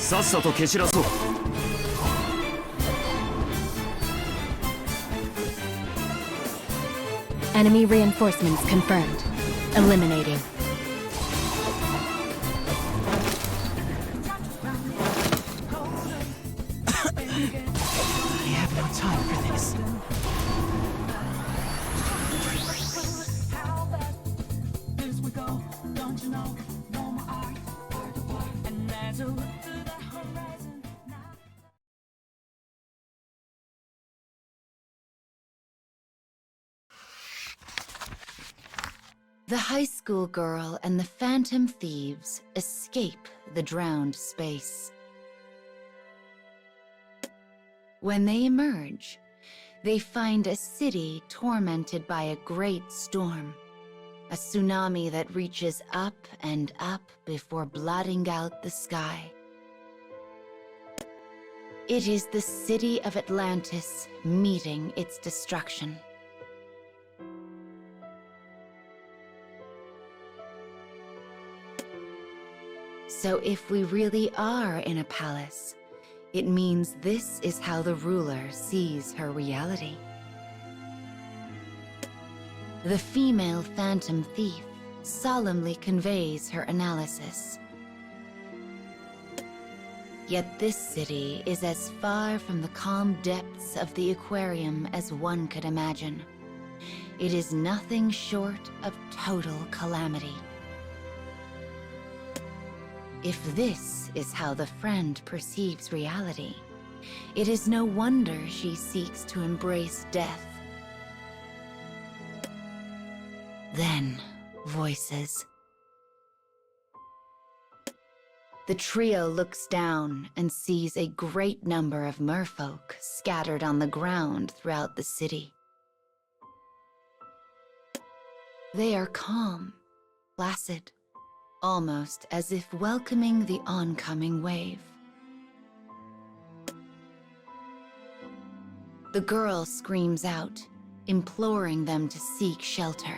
さっさと蹴散らそう。Enemy reinforcements confirmed. Eliminating. I have no time for this. The high school girl and the phantom thieves escape the drowned space. When they emerge, they find a city tormented by a great storm, a tsunami that reaches up and up before blotting out the sky. It is the city of Atlantis meeting its destruction. So if we really are in a palace, it means this is how the ruler sees her reality. The female phantom thief solemnly conveys her analysis. Yet this city is as far from the calm depths of the aquarium as one could imagine. It is nothing short of total calamity. If this is how the friend perceives reality, it is no wonder she seeks to embrace death. Then, voices. The trio looks down and sees a great number of merfolk scattered on the ground throughout the city. They are calm, placid, almost as if welcoming the oncoming wave. The girl screams out, imploring them to seek shelter.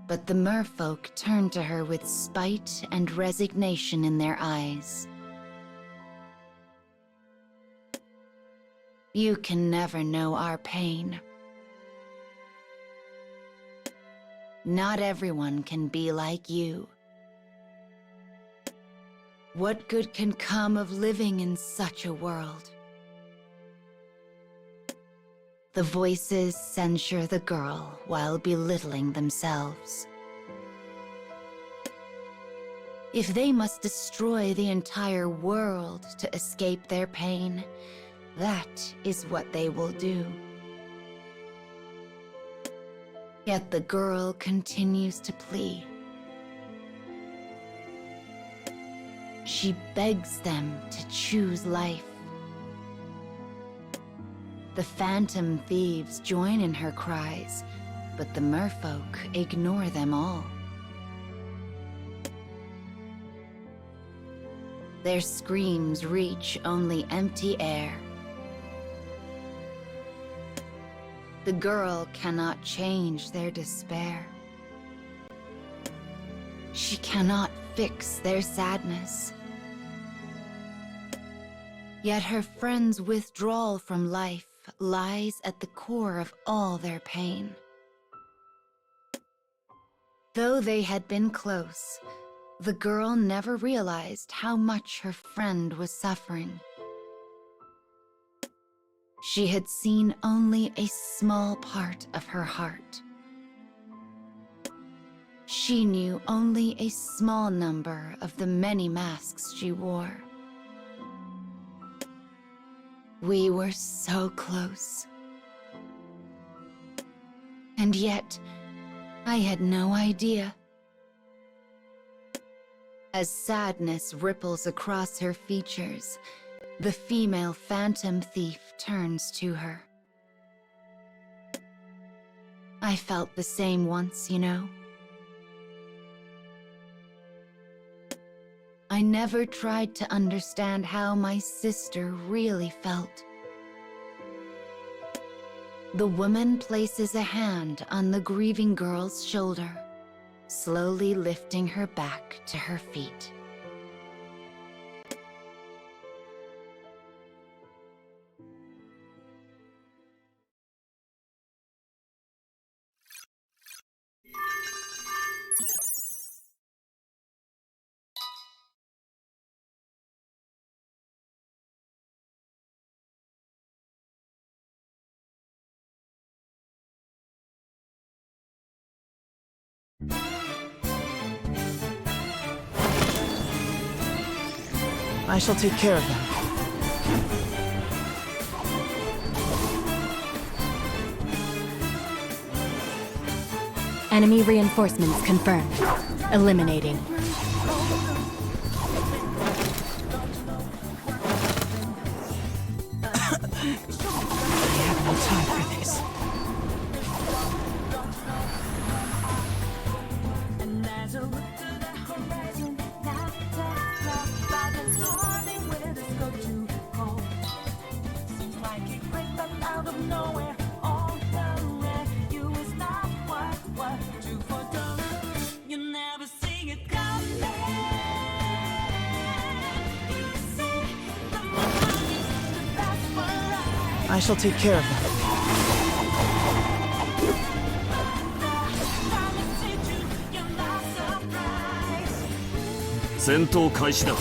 But the merfolk turn to her with spite and resignation in their eyes. You can never know our pain. Not everyone can be like you. What good can come of living in such a world? The voices censure the girl while belittling themselves. If they must destroy the entire world to escape their pain, that is what they will do. Yet the girl continues to plead. She begs them to choose life. The phantom thieves join in her cries, but the merfolk ignore them all. Their screams reach only empty air. The girl cannot change their despair. She cannot fix their sadness. Yet her friend's withdrawal from life lies at the core of all their pain. Though they had been close, the girl never realized how much her friend was suffering. She had seen only a small part of her heart. She knew only a small number of the many masks she wore. We were so close. And yet, I had no idea. As sadness ripples across her features, the female phantom thief turns to her. I felt the same once, you know. I never tried to understand how my sister really felt. The woman places a hand on the grieving girl's shoulder, slowly lifting her back to her feet. I shall take care of them. Enemy reinforcements confirmed. Eliminating. I have no time for this. I shall take care of them. 戦闘開始だ。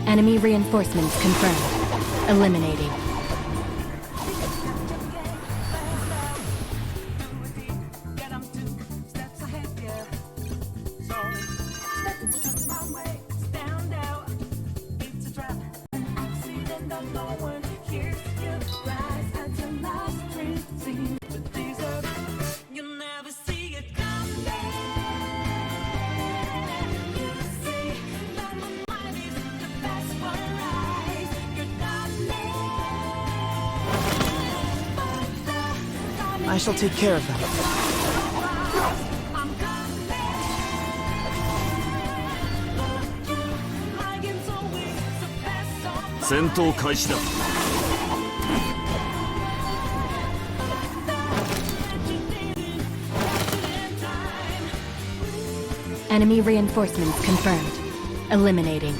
Enemy reinforcements confirmed. Eliminating. I shall take care of them. Enemy reinforcements confirmed. Eliminating.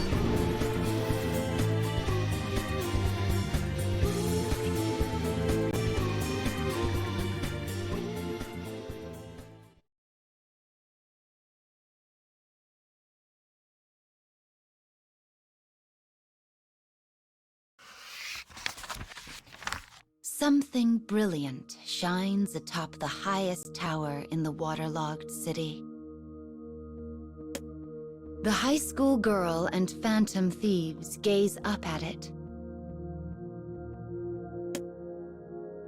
Something brilliant shines atop the highest tower in the waterlogged city. The high school girl and phantom thieves gaze up at it.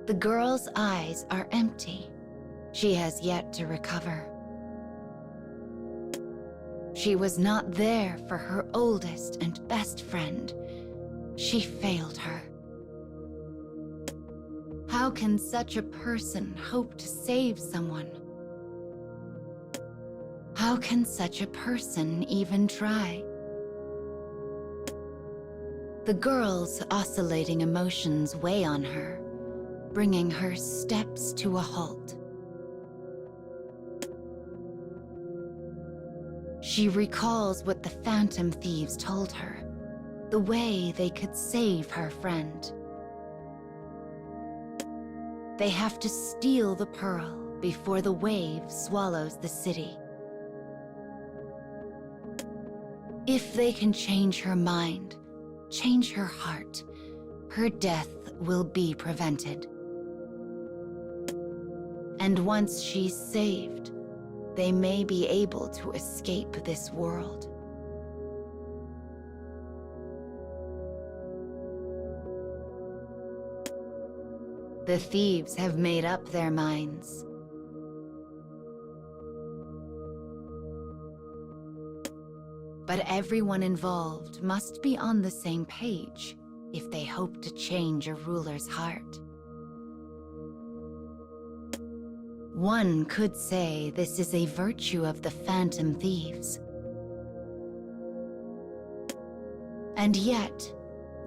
The girl's eyes are empty. She has yet to recover. She was not there for her oldest and best friend. She failed her. How can such a person hope to save someone? How can such a person even try? The girl's oscillating emotions weigh on her, bringing her steps to a halt. She recalls what the phantom thieves told her, the way they could save her friend. They have to steal the pearl before the wave swallows the city. If they can change her mind, change her heart, her death will be prevented. And once she's saved, they may be able to escape this world. The thieves have made up their minds. But everyone involved must be on the same page if they hope to change a ruler's heart. One could say this is a virtue of the phantom thieves. And yet,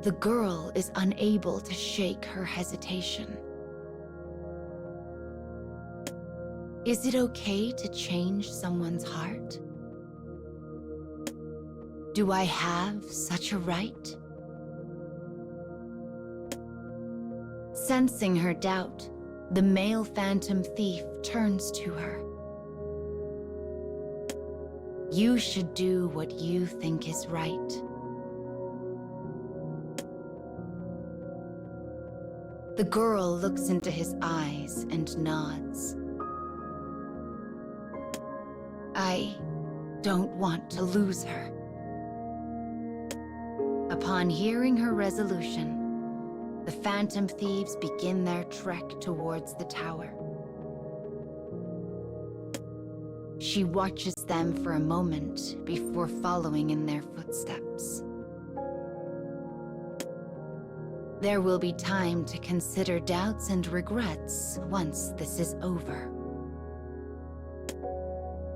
the girl is unable to shake her hesitation. Is it okay to change someone's heart? Do I have such a right? Sensing her doubt, the male phantom thief turns to her. You should do what you think is right. The girl looks into his eyes and nods. I don't want to lose her. Upon hearing her resolution, the Phantom Thieves begin their trek towards the tower. She watches them for a moment before following in their footsteps. There will be time to consider doubts and regrets once this is over.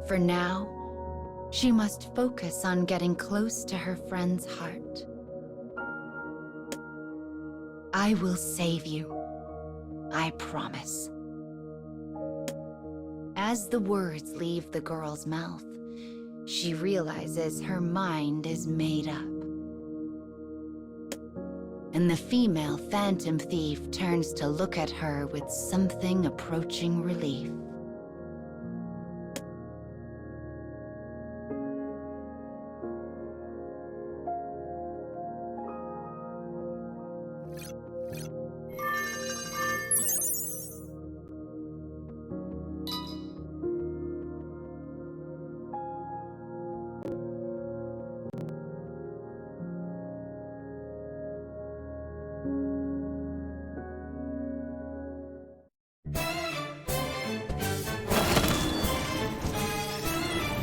For now, she must focus on getting close to her friend's heart. I will save you. I promise. As the words leave the girl's mouth, she realizes her mind is made up. And the female Phantom Thief turns to look at her with something approaching relief.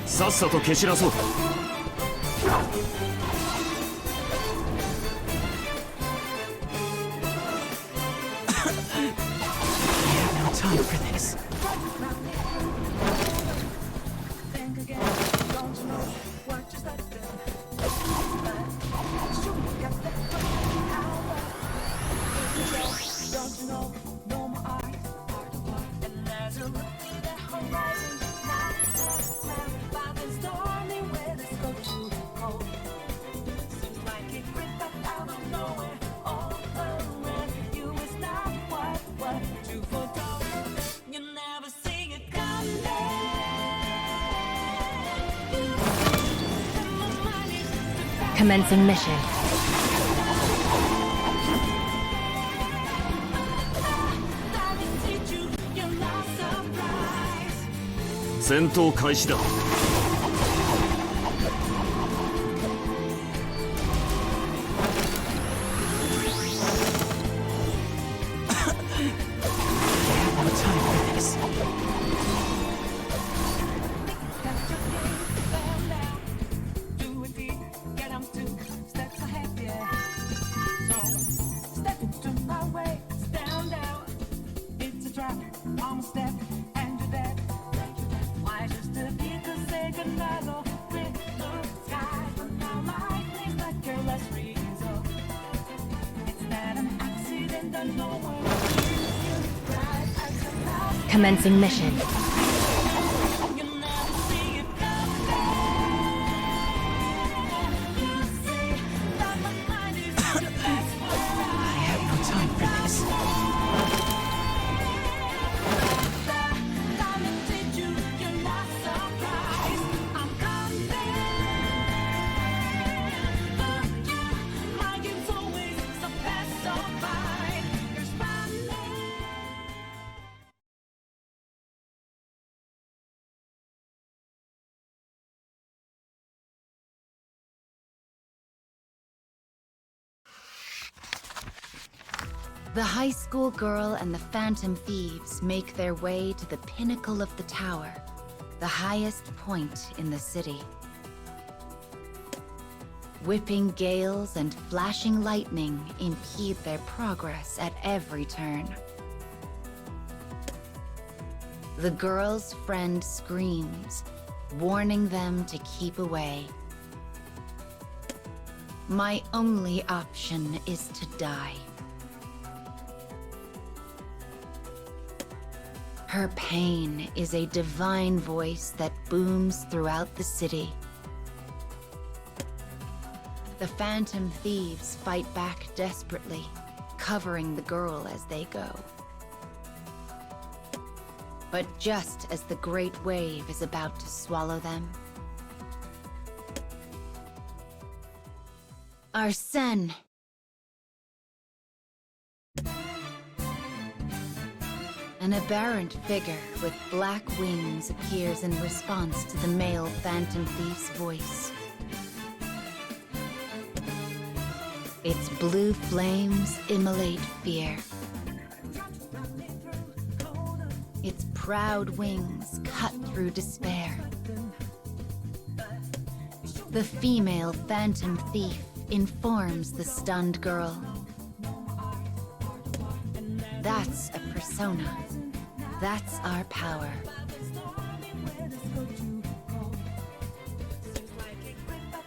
さっさと蹴散らそう。 No time for this. Commencing mission. 戦闘開始だ。 No time for this. Commencing mission. I have no time for this. The high school girl and the Phantom Thieves make their way to the pinnacle of the tower, the highest point in the city. Whipping gales and flashing lightning impede their progress at every turn. The girl's friend screams, warning them to keep away. My only option is to die. Her pain is a divine voice that booms throughout the city. The Phantom Thieves fight back desperately, covering the girl as they go. But just as the great wave is about to swallow them, Arsène! An aberrant figure with black wings appears in response to the male Phantom Thief's voice. Its blue flames immolate fear. Its proud wings cut through despair. The female Phantom Thief informs the stunned girl. That's a persona. That's our power.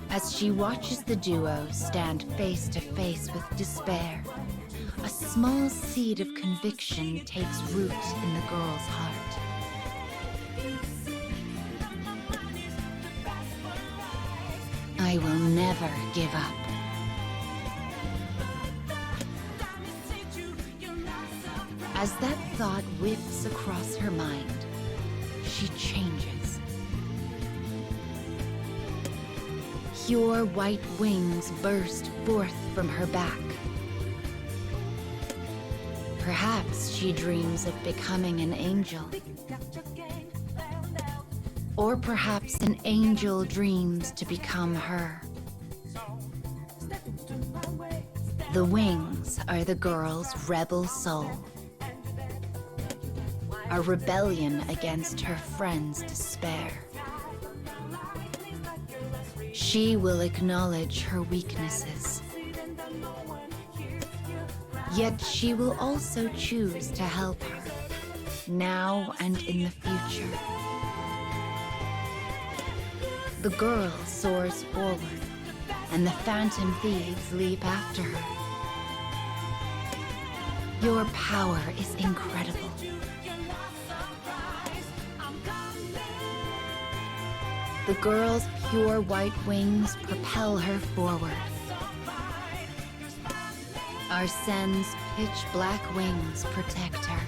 As she watches the duo stand face to face with despair, a small seed of conviction takes root in the girl's heart. I will never give up. As that thought whips across her mind, she changes. Pure white wings burst forth from her back. Perhaps she dreams of becoming an angel. Or perhaps an angel dreams to become her. The wings are the girl's rebel soul. A rebellion against her friend's despair. She will acknowledge her weaknesses. Yet she will also choose to help her, now and in the future. The girl soars forward, and the Phantom Thieves leap after her. Your power is incredible. The girl's pure white wings propel her forward. Arsene's pitch-black wings protect her.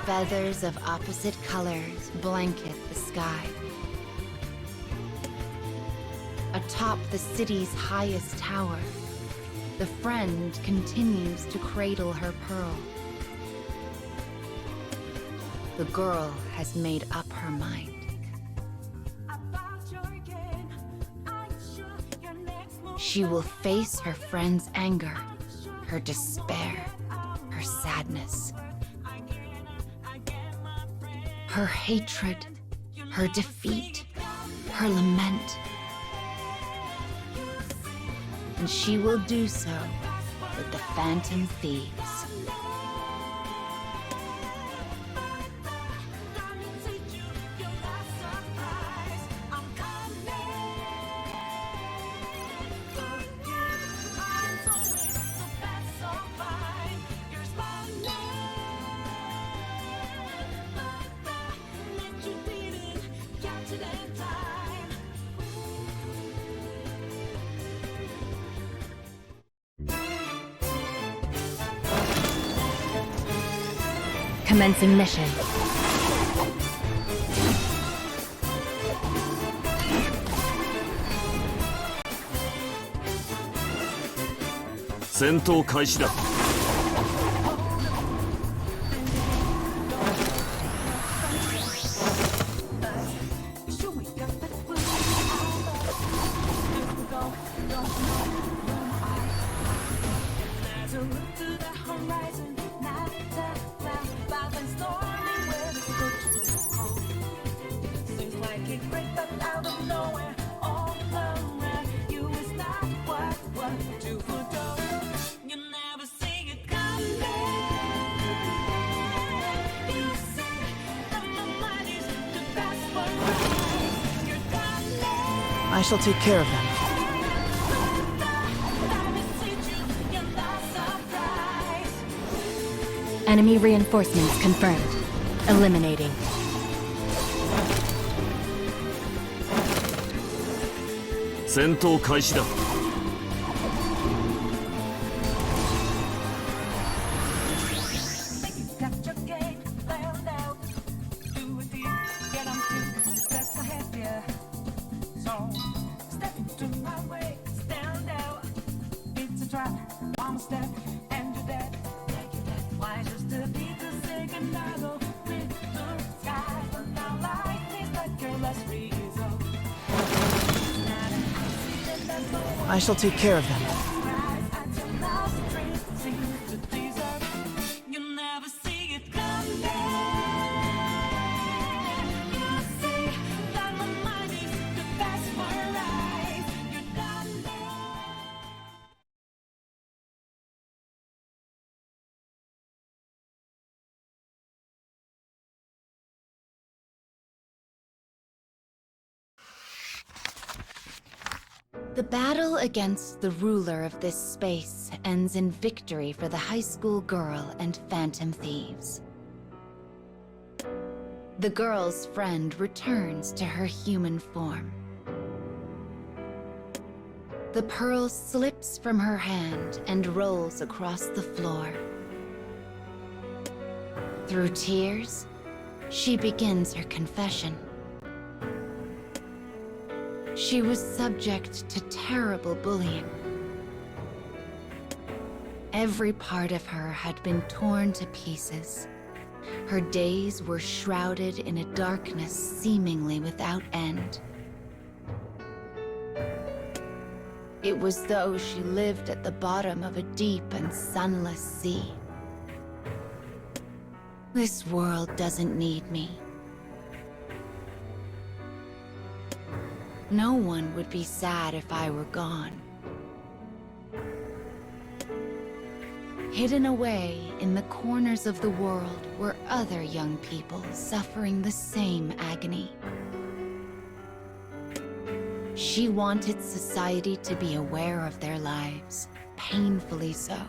Feathers of opposite colors blanket the sky. Atop the city's highest tower, the friend continues to cradle her pearl. The girl has made up her mind. She will face her friend's anger, her despair, her sadness, her hatred, her defeat, her lament. And she will do so with the Phantom Thieves. Commencing mission.戦闘開始だ。I shall take care of them. Enemy reinforcements confirmed. Eliminating.戦闘開始だ。One step and you're dead. Why I shall take care of them. The battle against the ruler of this space ends in victory for the high school girl and phantom thieves. The girl's friend returns to her human form. The pearl slips from her hand and rolls across the floor. Through tears, she begins her confession. She was subject to terrible bullying. Every part of her had been torn to pieces. Her days were shrouded in a darkness seemingly without end. It was though she lived at the bottom of a deep and sunless sea. This world doesn't need me. No one would be sad if I were gone. Hidden away in the corners of the world were other young people suffering the same agony. She wanted society to be aware of their lives, painfully so.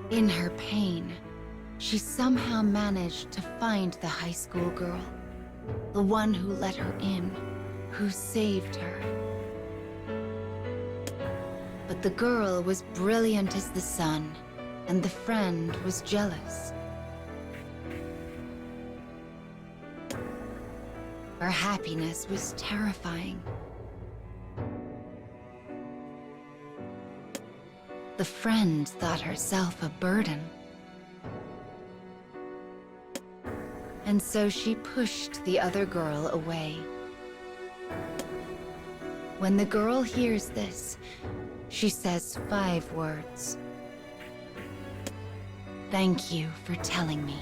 In her pain, she somehow managed to find the high school girl. The one who let her in, who saved her. But the girl was brilliant as the sun, and the friend was jealous. Her happiness was terrifying. The friend thought herself a burden. And so she pushed the other girl away. When the girl hears this, she says 5 words. Thank you for telling me.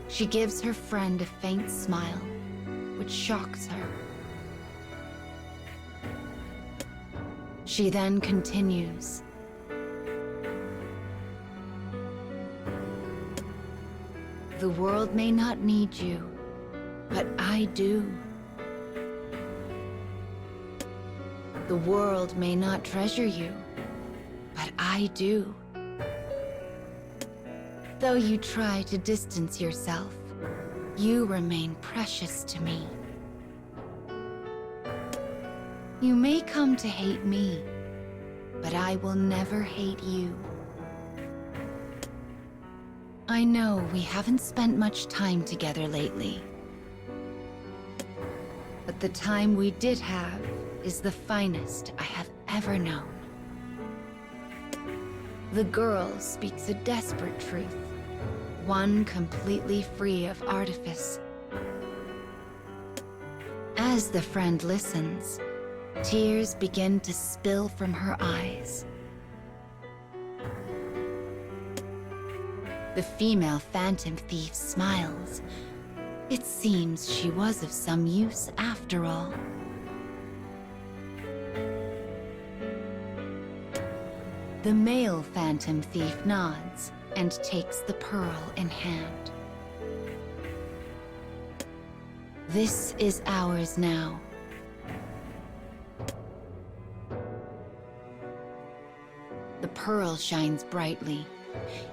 She gives her friend a faint smile, which shocks her. She then continues. The world may not need you, but I do. The world may not treasure you, but I do. Though you try to distance yourself, you remain precious to me. You may come to hate me, but I will never hate you. I know we haven't spent much time together lately, but the time we did have is the finest I have ever known. The girl speaks a desperate truth, one completely free of artifice. As the friend listens, tears begin to spill from her eyes. The female phantom thief smiles. It seems she was of some use after all. The male phantom thief nods and takes the pearl in hand. This is ours now. The pearl shines brightly,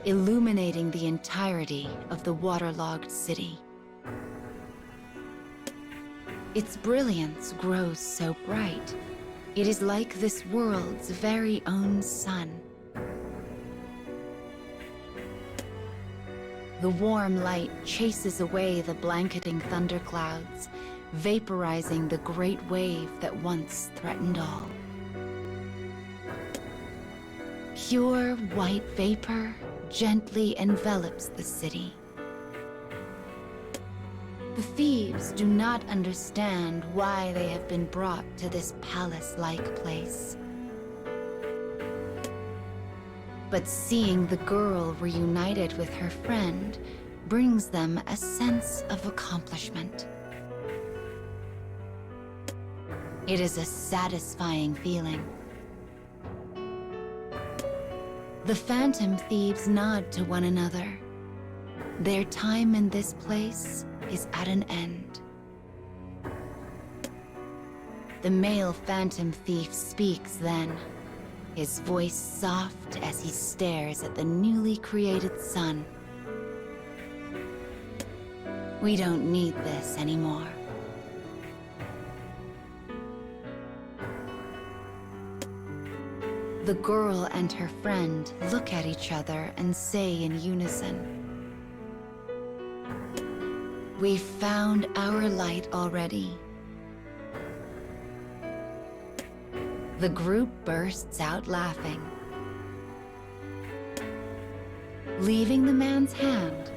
illuminating the entirety of the waterlogged city. Its brilliance grows so bright, it is like this world's very own sun. The warm light chases away the blanketing thunderclouds, vaporizing the great wave that once threatened all. Pure white vapor gently envelops the city. The thieves do not understand why they have been brought to this palace-like place. But seeing the girl reunited with her friend brings them a sense of accomplishment. It is a satisfying feeling. The phantom thieves nod to one another. Their time in this place is at an end. The male phantom thief speaks then, his voice soft as he stares at the newly created sun. We don't need this anymore. The girl and her friend look at each other and say in unison, "We've found our light already." The group bursts out laughing. Leaving the man's hand,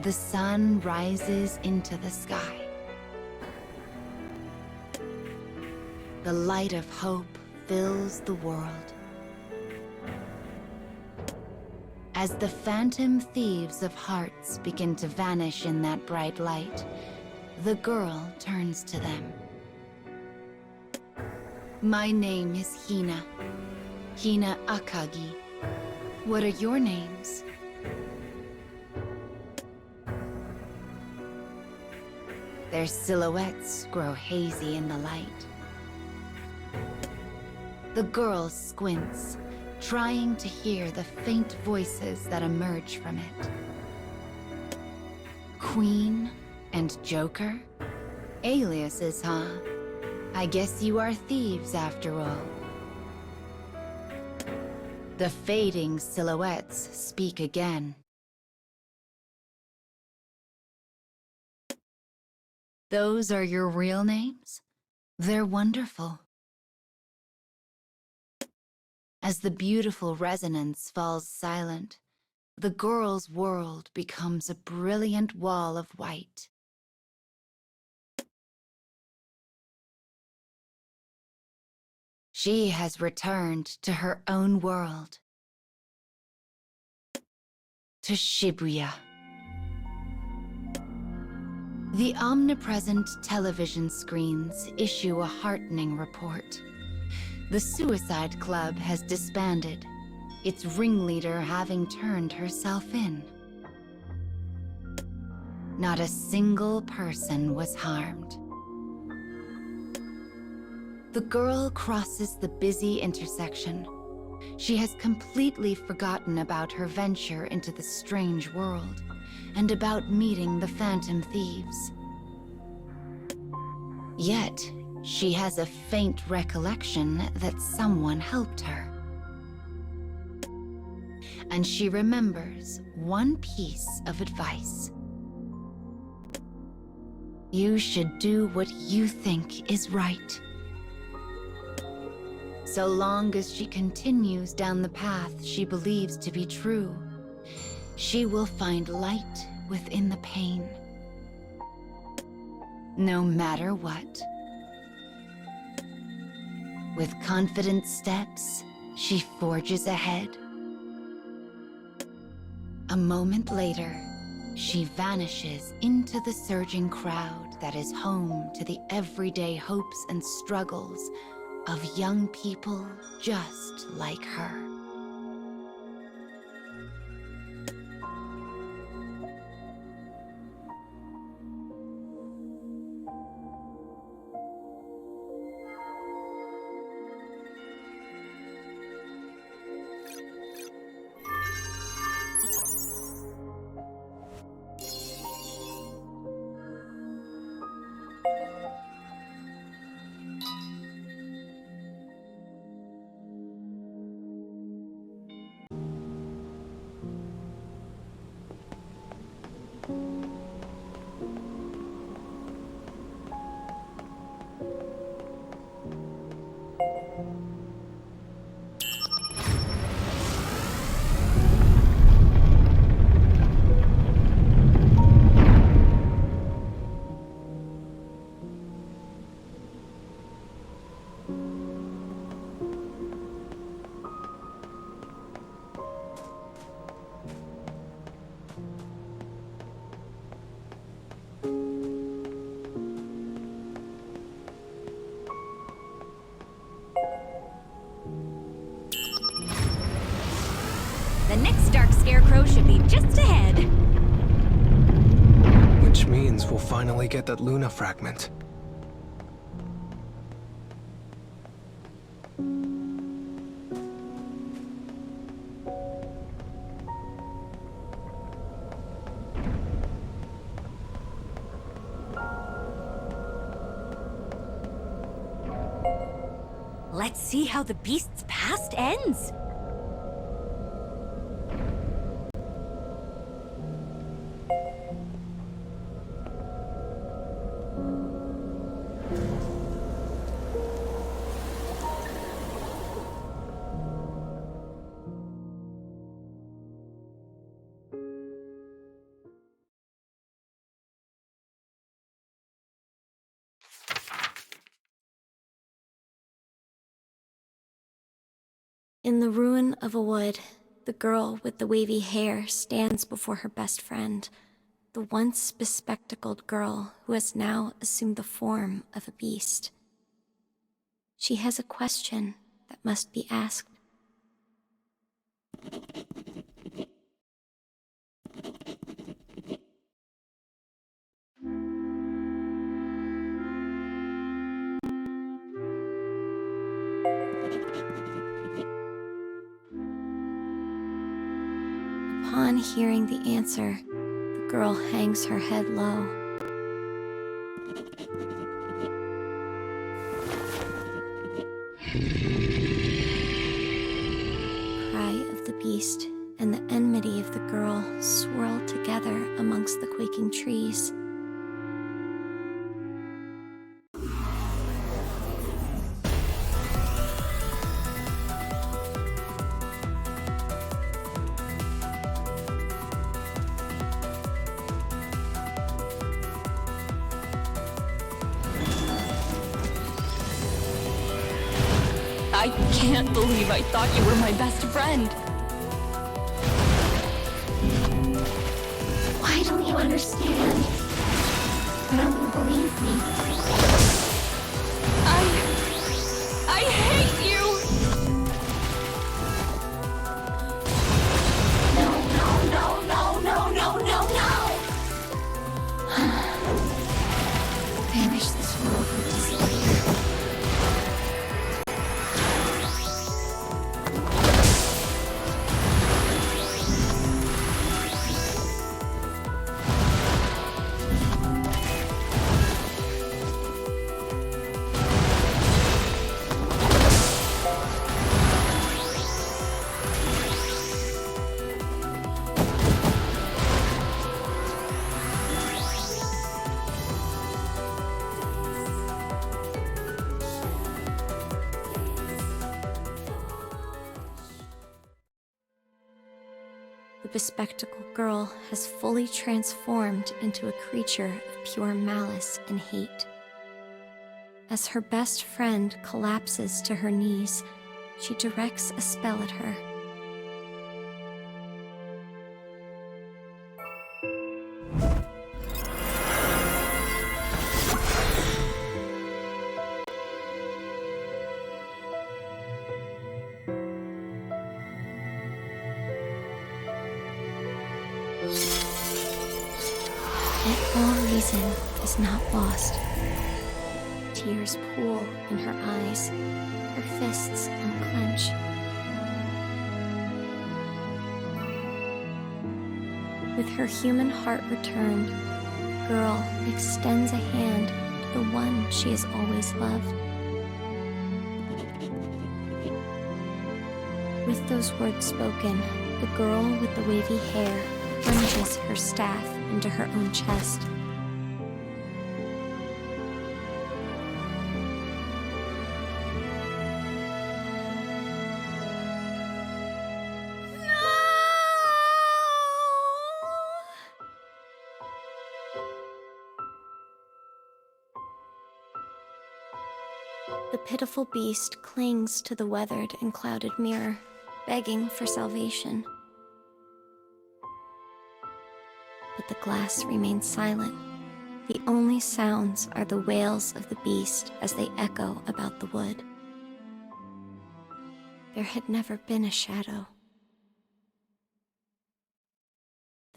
the sun rises into the sky. The light of hope fills the world. As the phantom thieves of hearts begin to vanish in that bright light, the girl turns to them. "My name is Hina. Hina Akagi. What are your names?" Their silhouettes grow hazy in the light. The girl squints, trying to hear the faint voices that emerge from it. Queen and Joker? Aliases, huh? I guess you are thieves after all. The fading silhouettes speak again. Those are your real names? They're wonderful. As the beautiful resonance falls silent, the girl's world becomes a brilliant wall of white. She has returned to her own world, to Shibuya. The omnipresent television screens issue a heartening report. The Suicide Club has disbanded, its ringleader having turned herself in. Not a single person was harmed. The girl crosses the busy intersection. She has completely forgotten about her venture into the strange world and about meeting the phantom thieves. Yet, she has a faint recollection that someone helped her. And she remembers one piece of advice. You should do what you think is right. So long as she continues down the path she believes to be true, she will find light within the pain. No matter what. With confident steps, she forges ahead. A moment later, she vanishes into the surging crowd that is home to the everyday hopes and struggles of young people just like her. just ahead. Which means we'll finally get that Luna fragment. Let's see how the beast's past ends. In the ruin of a wood, the girl with the wavy hair stands before her best friend, the once bespectacled girl who has now assumed the form of a beast. She has a question that must be asked. Upon hearing the answer, the girl hangs her head low. The cry of the beast and the enmity of the girl swirl together amongst the quaking trees. I can't believe I thought you were my best friend. Why don't you understand? Why don't you believe me? I hate you! No, no, no, no, no, no, no, no! Banish this world with disappear. The bespectacled girl has fully transformed into a creature of pure malice and hate. As her best friend collapses to her knees, she directs a spell at her. Yet all reason is not lost. Tears pool in her eyes, her fists unclench. With her human heart returned, the girl extends a hand to the one she has always loved. With those words spoken, the girl with the wavy hair plunges her staff into her own chest. The pitiful beast clings to the weathered and clouded mirror, begging for salvation. But the glass remains silent. The only sounds are the wails of the beast as they echo about the wood. There had never been a shadow.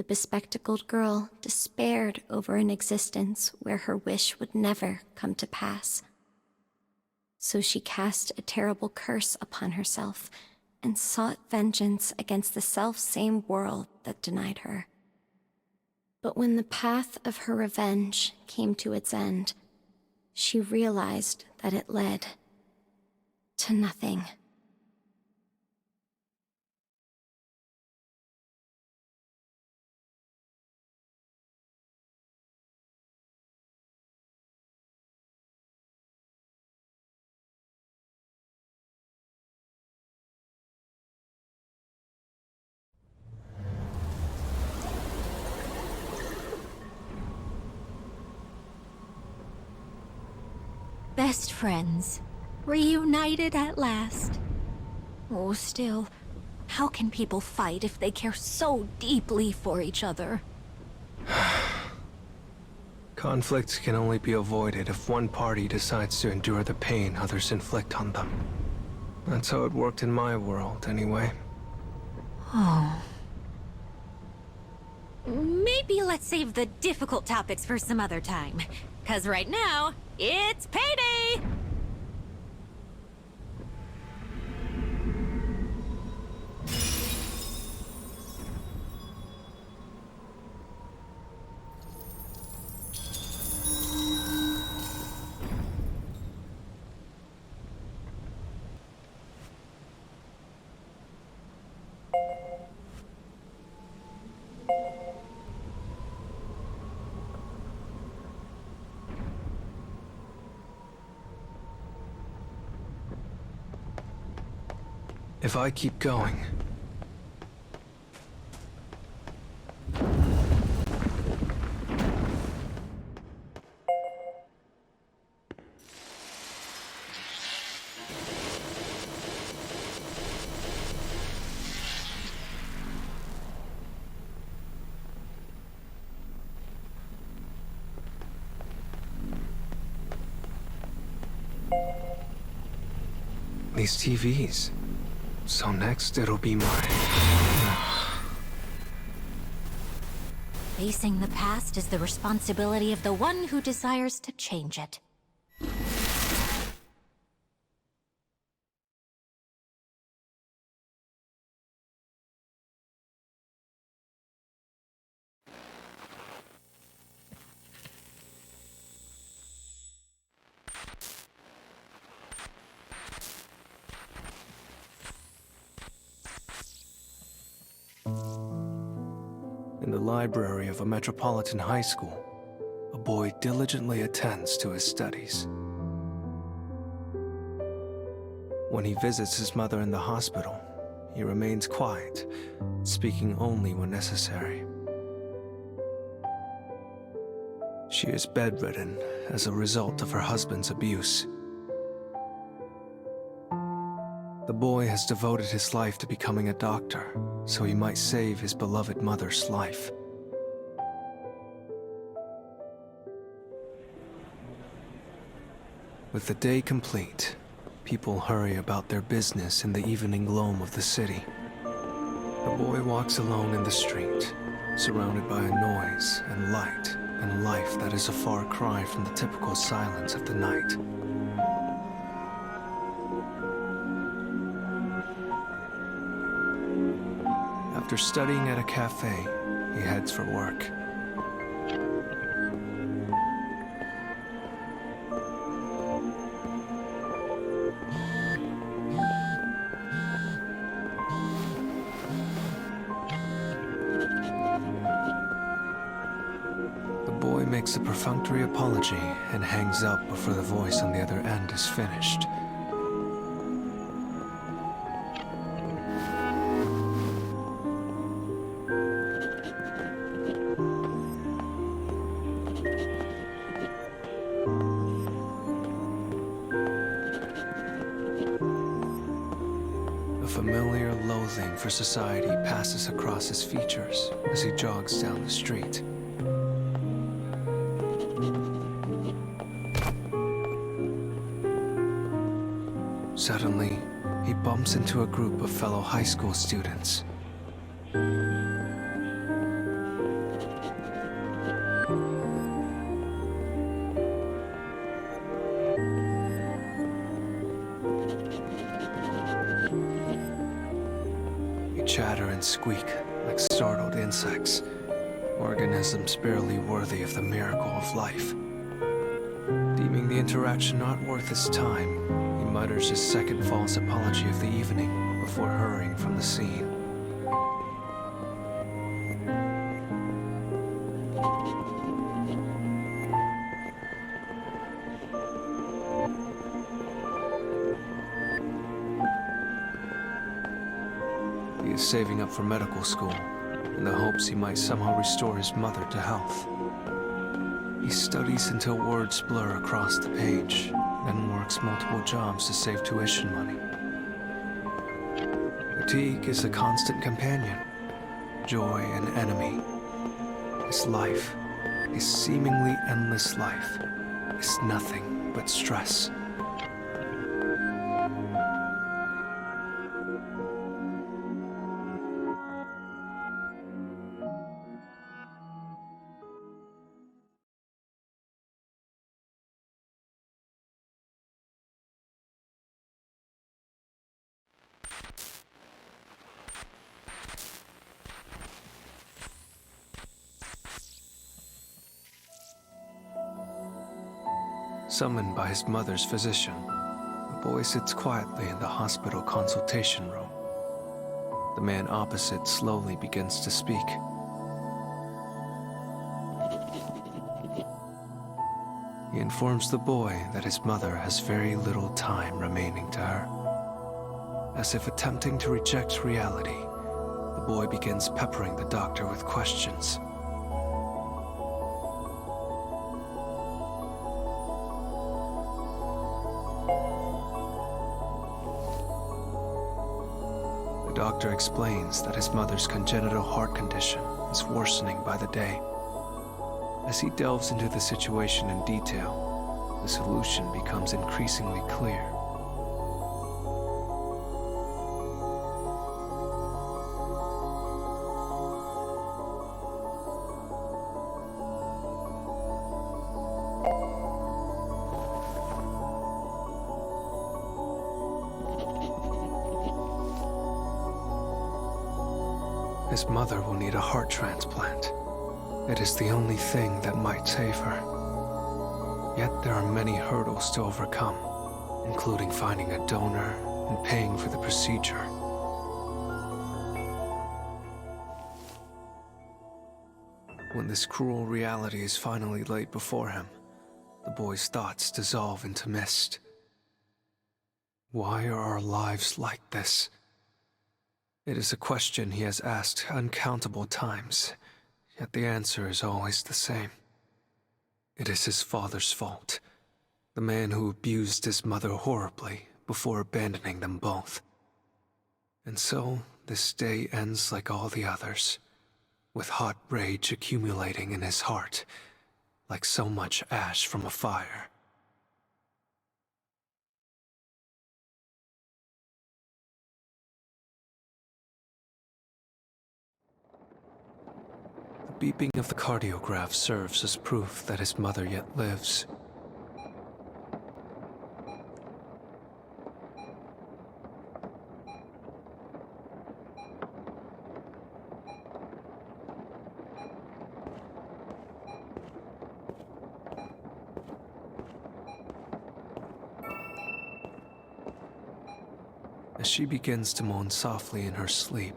the bespectacled girl despaired over an existence where her wish would never come to pass. So she cast a terrible curse upon herself and sought vengeance against the self-same world that denied her. But when the path of her revenge came to its end, she realized that it led to nothing. Best friends, reunited at last. Oh, still, how can people fight if they care so deeply for each other? Conflicts can only be avoided if one party decides to endure the pain others inflict on them. That's how it worked in my world, anyway. Oh. Maybe let's save the difficult topics for some other time. 'Cause right now, it's payday! If I keep going... These TVs. So next it'll be my... Facing the past is the responsibility of the one who desires to change it. In the library of a metropolitan high school, a boy diligently attends to his studies. When he visits his mother in the hospital, he remains quiet, speaking only when necessary. She is bedridden as a result of her husband's abuse. The boy has devoted his life to becoming a doctor, so he might save his beloved mother's life. With the day complete, people hurry about their business in the evening gloam of the city. The boy walks alone in the street, surrounded by a noise and light and life that is a far cry from the typical silence of the night. After studying at a cafe, he heads for work. The boy makes a perfunctory apology and hangs up before the voice on the other end is finished. A familiar loathing for society passes across his features as he jogs down the street. Suddenly, he bumps into a group of fellow high school students. and squeak like startled insects, organisms barely worthy of the miracle of life. Deeming the interaction not worth his time, he mutters his second false apology of the evening before hurrying from the scene. He is saving up for medical school in the hopes he might somehow restore his mother to health. He studies until words blur across the page, then works multiple jobs to save tuition money. Fatigue is a constant companion, joy an enemy. His life, his seemingly endless life, is nothing but stress. Summoned by his mother's physician, the boy sits quietly in the hospital consultation room. The man opposite slowly begins to speak. He informs the boy that his mother has very little time remaining to her. As if attempting to reject reality, the boy begins peppering the doctor with questions. The doctor explains that his mother's congenital heart condition is worsening by the day. As he delves into the situation in detail, the solution becomes increasingly clear. His mother will need a heart transplant. It is the only thing that might save her. Yet there are many hurdles to overcome, including finding a donor and paying for the procedure. When this cruel reality is finally laid before him, the boy's thoughts dissolve into mist. Why are our lives like this? It is a question he has asked uncountable times, yet the answer is always the same. It is his father's fault, the man who abused his mother horribly before abandoning them both. And so, this day ends like all the others, with hot rage accumulating in his heart, like so much ash from a fire. The beeping of the cardiograph serves as proof that his mother yet lives. As she begins to moan softly in her sleep,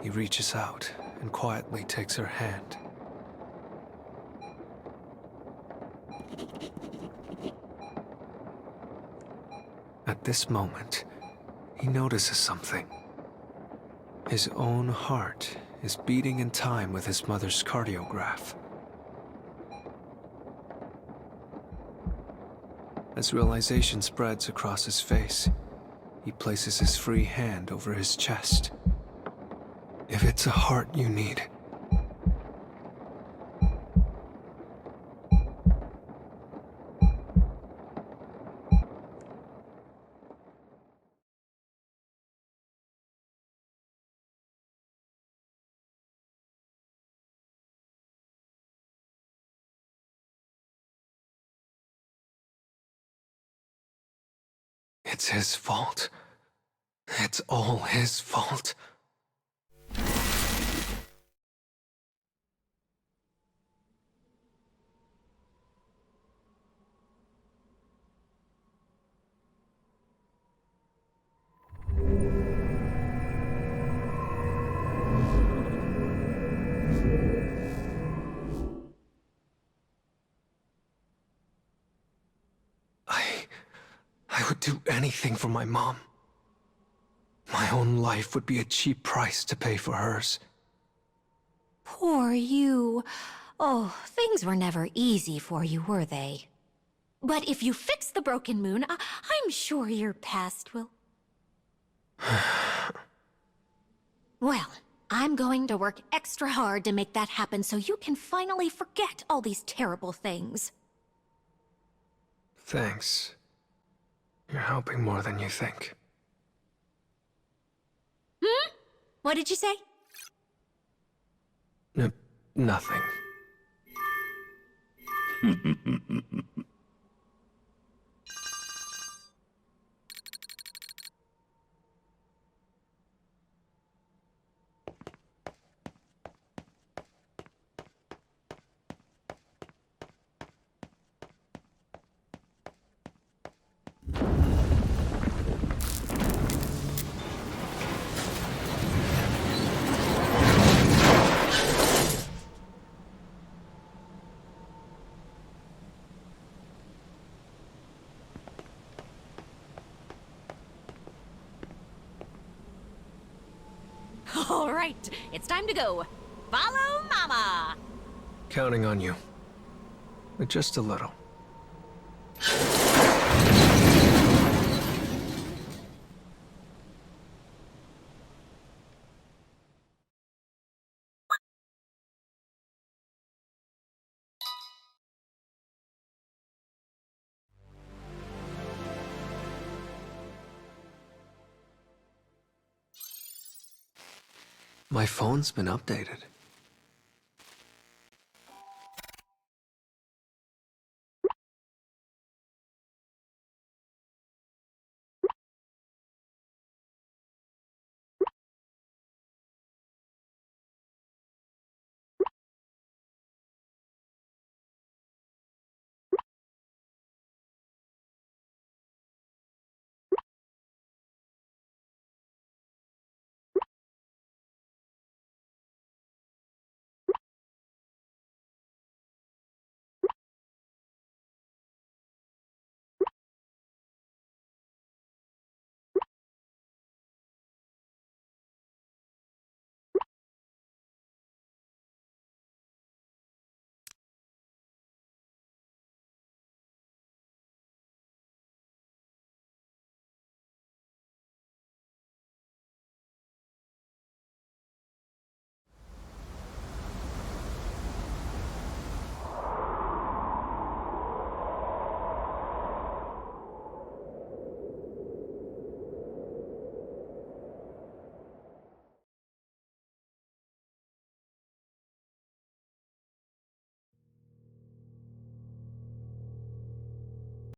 he reaches out and quietly takes her hand. At this moment, he notices something. His own heart is beating in time with his mother's cardiograph. As realization spreads across his face, he places his free hand over his chest. If it's a heart you need, it's his fault. It's all his fault. I would do anything for my mom. My own life would be a cheap price to pay for hers. Poor you. Oh, things were never easy for you, were they? But if you fix the broken moon, I'm sure your past will... Well, I'm going to work extra hard to make that happen so you can finally forget all these terrible things. Thanks. You're helping more than you think. What did you say? Nothing. All right, it's time to go. Follow Mama! Counting on you. But just a little. My phone's been updated.